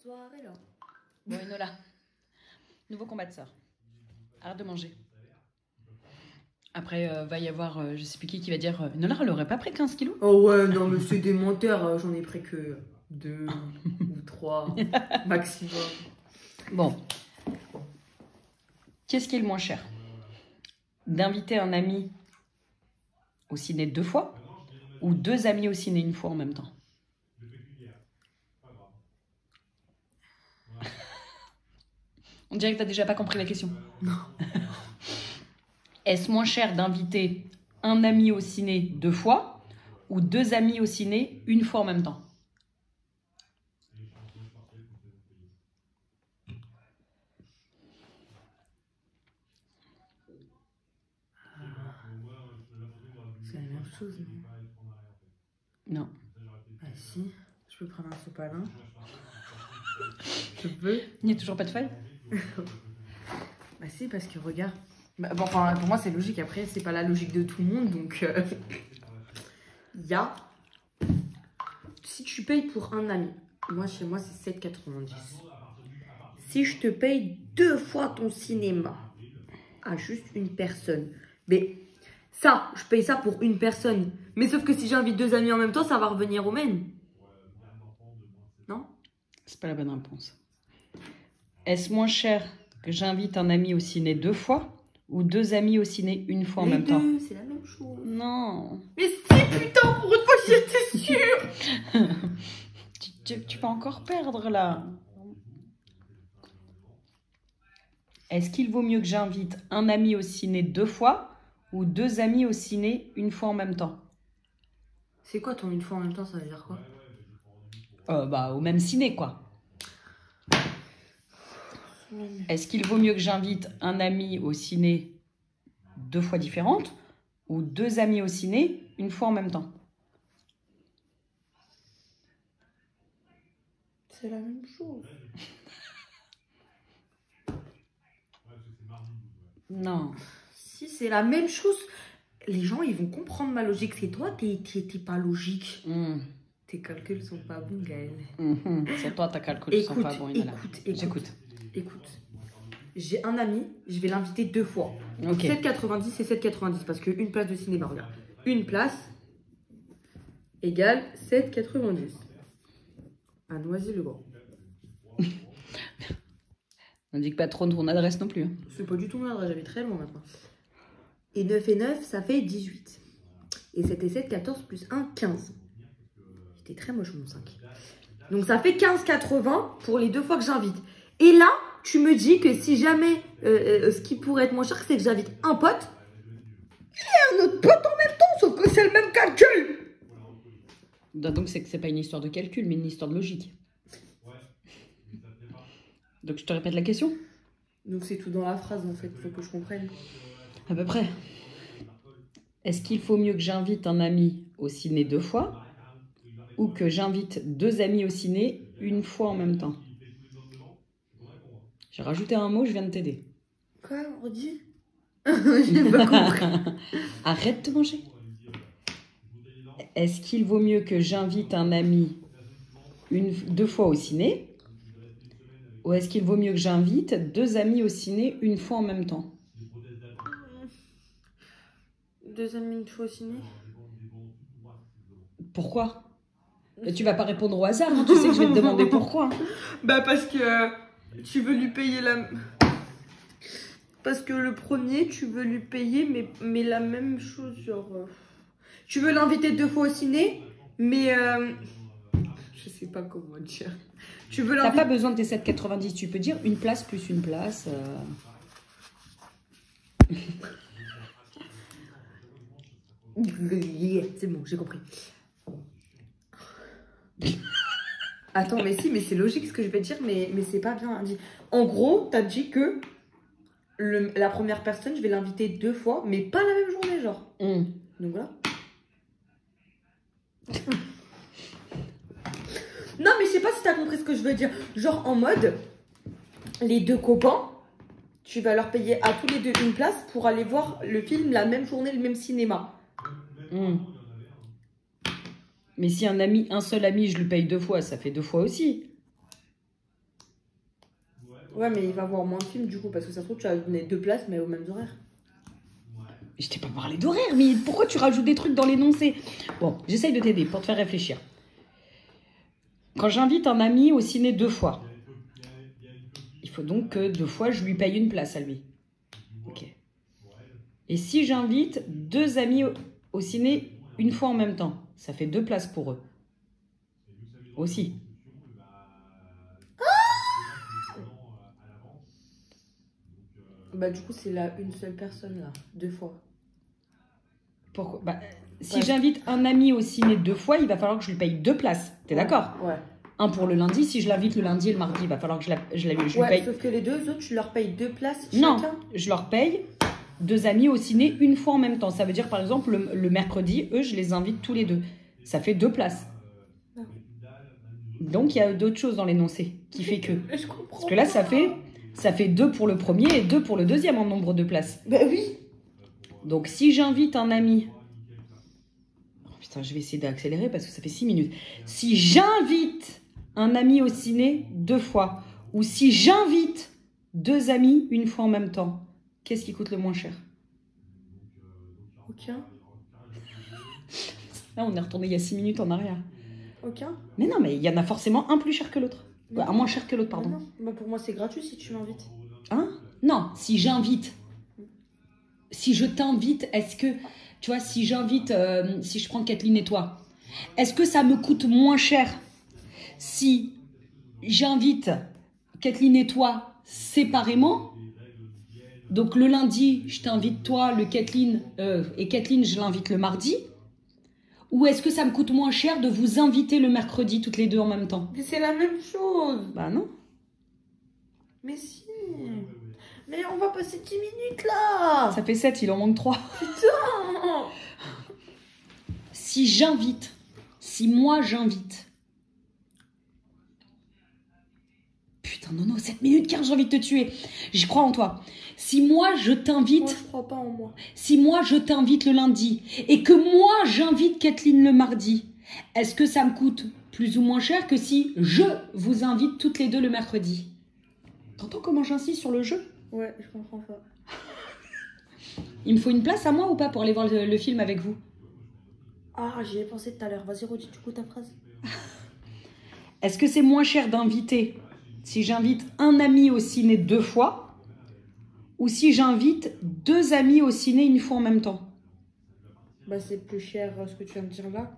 soirée là. Bon, Enola, nouveau combat de sœur. Arrête de manger. Après, va y avoir, je sais plus qui va dire Enola, elle aurait pas pris 15 kilos. Oh ouais, non, mais c'est des menteurs. J'en ai pris que 2 ou 3 maximum. Bon. Qu'est-ce qui est le moins cher? D'inviter un ami au ciné 2 fois ou 2 amis au ciné 1 fois en même temps? On dirait que t'as déjà pas compris la question. Non. Est-ce moins cher d'inviter un ami au ciné 2 fois ou 2 amis au ciné 1 fois en même temps? C'est la même chose, non? Non. Ah si, je peux prendre un sopalin. Je peux. Il n'y a toujours pas de feuille? Bah si, parce que regarde. Bah, bon, enfin, pour moi, c'est logique. Après, c'est pas la logique de tout le monde, donc... Il y a... Si tu payes pour un ami, moi, chez moi, c'est 7,90. Si je te paye 2 fois ton cinéma à juste une personne, mais ça, je paye ça pour une personne. Mais sauf que si j'invite 2 amis en même temps, ça va revenir au même. Non? C'est pas la bonne réponse. Est-ce moins cher que j'invite un ami au ciné 2 fois ou 2 amis au ciné 1 fois en même temps? Les deux, c'est la même chose. Non. Mais si, putain, pour une fois, j'étais sûre. Tu peux encore perdre là. Est-ce qu'il vaut mieux que j'invite un ami au ciné 2 fois ou 2 amis au ciné 1 fois en même temps? C'est quoi ton une fois en même temps, ça veut dire quoi? Bah, au même ciné, quoi. Est-ce qu'il vaut mieux que j'invite un ami au ciné 2 fois différentes ou 2 amis au ciné 1 fois en même temps? C'est la même chose. Non. Si, c'est la même chose. Les gens, ils vont comprendre ma logique. C'est toi, t'es pas logique. Tes calculs sont pas bons, Gaël. C'est toi, ta calcul sont pas bons. Écoute. J'ai un ami, je vais l'inviter 2 fois. Ok. 7,90 et 7,90 parce qu'une place de cinéma, regarde. Une place égale 7,90. À Noisy-le-Grand. N'indique pas trop ton adresse non plus. Hein. C'est pas du tout mon adresse, j'avais très loin maintenant. Et 9 et 9, ça fait 18. Et 7 et 7, 14 plus 1, 15. C'était très moche mon 5. Donc ça fait 15,80 pour les 2 fois que j'invite. Et là, tu me dis que si jamais, ce qui pourrait être moins cher, c'est que j'invite un pote et un autre pote en même temps, sauf que c'est le même calcul. Donc c'est que c'est pas une histoire de calcul, mais une histoire de logique. Donc je te répète la question. Donc c'est tout dans la phrase en fait, faut que je comprenne. À peu près. Est-ce qu'il faut mieux que j'invite un ami au ciné 2 fois ou que j'invite 2 amis au ciné 1 fois en même temps? J'ai rajouté un mot, je viens de t'aider. Quoi, on redit? J'ai pas compris. Arrête de manger. Est-ce qu'il vaut mieux que j'invite un ami 2 fois au ciné ou est-ce qu'il vaut mieux que j'invite 2 amis au ciné 1 fois en même temps? 2 amis une fois au ciné. Pourquoi? Et tu vas pas répondre au hasard, hein, tu sais que je vais te demander pourquoi. Bah parce que tu veux lui payer la... Parce que le premier, tu veux lui payer, mais la même chose, genre... Tu veux l'inviter 2 fois au ciné, mais... Je sais pas comment dire. Tu veux T'as pas besoin de tes 7,90, tu peux dire une place plus une place. C'est bon, j'ai compris. Attends, mais si, mais c'est logique ce que je vais te dire, mais c'est pas bien dit. En gros, t'as dit que la première personne, je vais l'inviter 2 fois, mais pas la même journée, genre. Donc voilà. Non, mais je sais pas si t'as compris ce que je veux dire. Genre en mode, les 2 copains, tu vas leur payer à tous les 2 une place pour aller voir le film la même journée, le même cinéma. Mais si un seul ami, je lui paye 2 fois, ça fait 2 fois aussi. Ouais, mais il va voir moins de films du coup, parce que ça se trouve, tu as donné 2 places, mais aux mêmes horaires. Je t'ai pas parlé d'horaire, mais pourquoi tu rajoutes des trucs dans l'énoncé? Bon, j'essaye de t'aider pour te faire réfléchir. Quand j'invite un ami au ciné 2 fois, il faut donc que 2 fois je lui paye une place à lui. Ok. Et si j'invite 2 amis au ciné une fois en même temps, ça fait 2 places pour eux. Aussi. Bah, du coup, c'est là une seule personne là, 2 fois. Pourquoi? Bah, si j'invite un ami au ciné 2 fois, il va falloir que je lui paye 2 places. T'es d'accord? Ouais. Un pour le lundi. Si je l'invite le lundi et le mardi, il va falloir que je lui paye. Sauf que les 2 autres, tu leur payes 2 places chacun. Non, je leur paye 2 amis au ciné une fois en même temps. Ça veut dire, par exemple, le mercredi, eux, je les invite tous les 2. Ça fait 2 places. Ah. Donc, il y a d'autres choses dans l'énoncé qui fait que. Je comprends. Parce que là, ça fait 2 pour le premier et 2 pour le deuxième en nombre de places. Bah oui. Donc, si j'invite un ami... Oh, putain, je vais essayer d'accélérer parce que ça fait 6 minutes. Si j'invite un ami au ciné 2 fois, ou si j'invite 2 amis une fois en même temps, qu'est-ce qui coûte le moins cher? Aucun. Là, on est retourné il y a 6 minutes en arrière. Aucun. Mais non, mais il y en a forcément un plus cher que l'autre. Un moins cher que l'autre, pardon. Non. Bah, pour moi, c'est gratuit si tu m'invites. Hein? Non, si j'invite. Si je t'invite, est-ce que... Tu vois, si j'invite... si je prends Kathleen et toi, est-ce que ça me coûte moins cher si j'invite Kathleen et toi séparément? Donc le lundi, je t'invite toi, et Kathleen, je l'invite le mardi. Ou est-ce que ça me coûte moins cher de vous inviter le mercredi toutes les 2 en même temps? Mais c'est la même chose. Bah non. Mais si. Mais on va passer 10 minutes là. Ça fait 7, il en manque 3. Putain. Si moi j'invite. Putain, non, 7 minutes 15, j'ai envie de te tuer. J'y crois en toi. Si moi je t'invite... Moi, je crois pas en moi. Si moi je t'invite le lundi et que moi j'invite Kathleen le mardi, est-ce que ça me coûte plus ou moins cher que si je vous invite toutes les 2 le mercredi? T'entends comment j'insiste sur le jeu? Ouais, je comprends pas. Il me faut une place à moi ou pas pour aller voir le film avec vous? Ah, j'y ai pensé tout à l'heure. Vas-y, redis du coup ta phrase. Est-ce que c'est moins cher d'inviter si j'invite un ami au ciné 2 fois ou si j'invite 2 amis au ciné une fois en même temps? Bah, c'est plus cher ce que tu viens de dire là.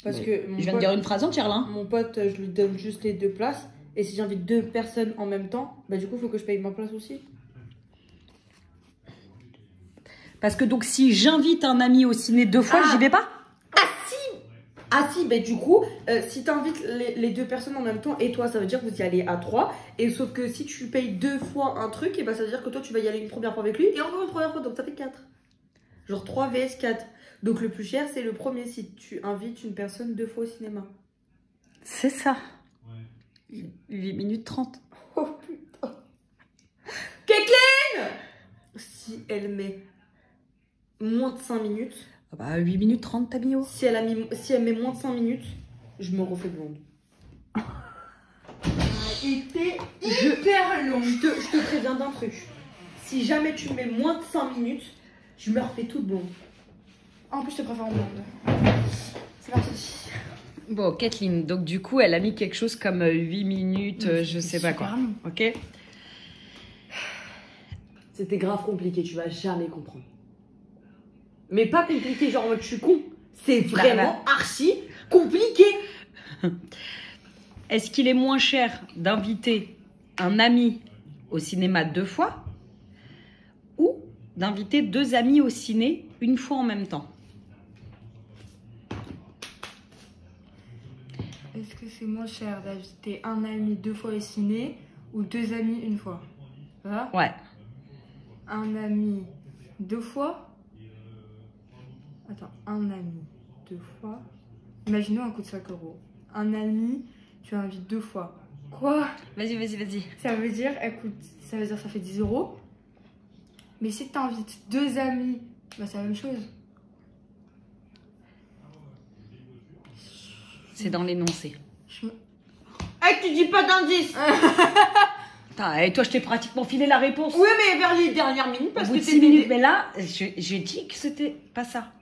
Parce que je viens de dire une phrase entière là. Mon pote, je lui donne juste les 2 places. Et si j'invite 2 personnes en même temps, bah du coup, il faut que je paye ma place aussi. Parce que donc si j'invite un ami au ciné 2 fois, j'y vais pas? Ah si, bah du coup, si t'invites les 2 personnes en même temps et toi, ça veut dire que vous y allez à 3. Et sauf que si tu payes 2 fois un truc, et bah ça veut dire que toi, tu vas y aller une première fois avec lui et encore une première fois, donc ça fait 4. Genre 3 vs 4. Donc le plus cher, c'est le premier si tu invites une personne 2 fois au cinéma. C'est ça. 8 minutes 30. Oh putain. Kathleen! Si elle met moins de 5 minutes... Ah bah 8 minutes 30, t'as mis haut. Si elle met moins de 5 minutes, je me refais blonde. C'était hyper long. Je te préviens d'un truc. Si jamais tu mets moins de 5 minutes, je me refais toute blonde. En plus, je te préfère en blonde. C'est parti. Bon, Kathleen, donc du coup, elle a mis quelque chose comme 8 minutes, je sais pas quoi. Ok. C'était grave compliqué, tu vas jamais comprendre. Mais pas compliqué, genre en mode je suis con. C'est vraiment archi compliqué. Est-ce qu'il est moins cher d'inviter un ami au cinéma 2 fois ou d'inviter 2 amis au ciné une fois en même temps? Est-ce que c'est moins cher d'inviter un ami 2 fois au ciné ou 2 amis une fois? Voilà. Ouais. Un ami 2 fois. Attends, un ami 2 fois. Imaginons un coût de 5 €. Un ami, tu invites 2 fois. Quoi? Vas-y. Ça veut dire, ça fait 10 €. Mais si tu invites 2 amis, bah c'est la même chose. C'est dans l'énoncé. Ah, tu dis pas d'indice. Putain, et toi, je t'ai pratiquement filé la réponse. Oui, mais vers les dernières minutes, parce Au bout que de 6 minutes. Mais là, j'ai dit que c'était pas ça.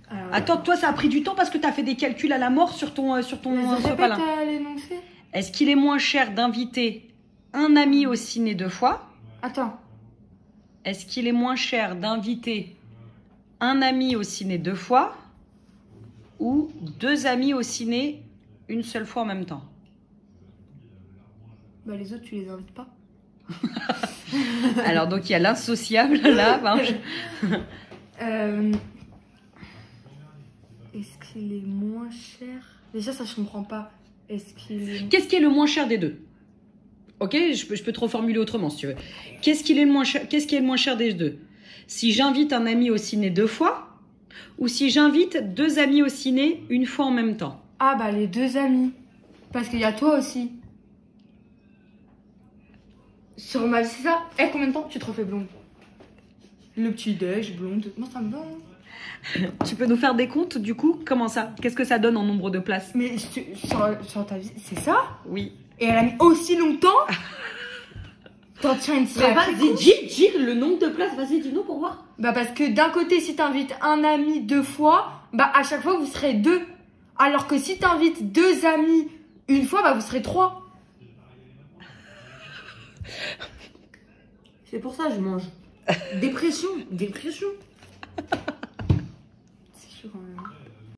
Alors, Attends, toi, ça a pris du temps parce que t'as fait des calculs à la mort sur ton vas-y, répète sopalin. l'énoncé. Est-ce qu'il est moins cher d'inviter un ami au ciné 2 fois? Attends. Est-ce qu'il est moins cher d'inviter un ami au ciné 2 fois ou 2 amis au ciné une seule fois en même temps? Bah, les autres, tu les invites pas. Alors, donc, il y a l'insociable, là. Est-ce qu'il est moins cher? Déjà, ça, je comprends pas. Est-ce qu'il est... Qu'est-ce qui est le moins cher des deux? Ok, je peux te reformuler autrement, si tu veux. Qu'est-ce qui est le moins cher des deux? Si j'invite un ami au ciné 2 fois ou si j'invite 2 amis au ciné une fois en même temps? Ah, bah, les 2 amis. Parce qu'il y a toi aussi. Sur ma vie, c'est ça? Eh, combien de temps tu te refais blonde? Le petit déj, blonde. Moi, ça me va. Hein. Tu peux nous faire des comptes, du coup? Comment ça? Qu'est-ce que ça donne en nombre de places? Mais sur ta vie, c'est ça? Oui. Et elle a mis aussi longtemps? T'en tiens une Mais sacrée vas-y, couche. dis le nombre de places, vas-y, dis-nous pour voir. Bah, parce que d'un côté, si t'invites un ami 2 fois, bah, à chaque fois, vous serez 2. Alors que si t'invites 2 amis une fois, bah, vous serez 3. C'est pour ça que je mange. Dépression. C'est chaud quand même.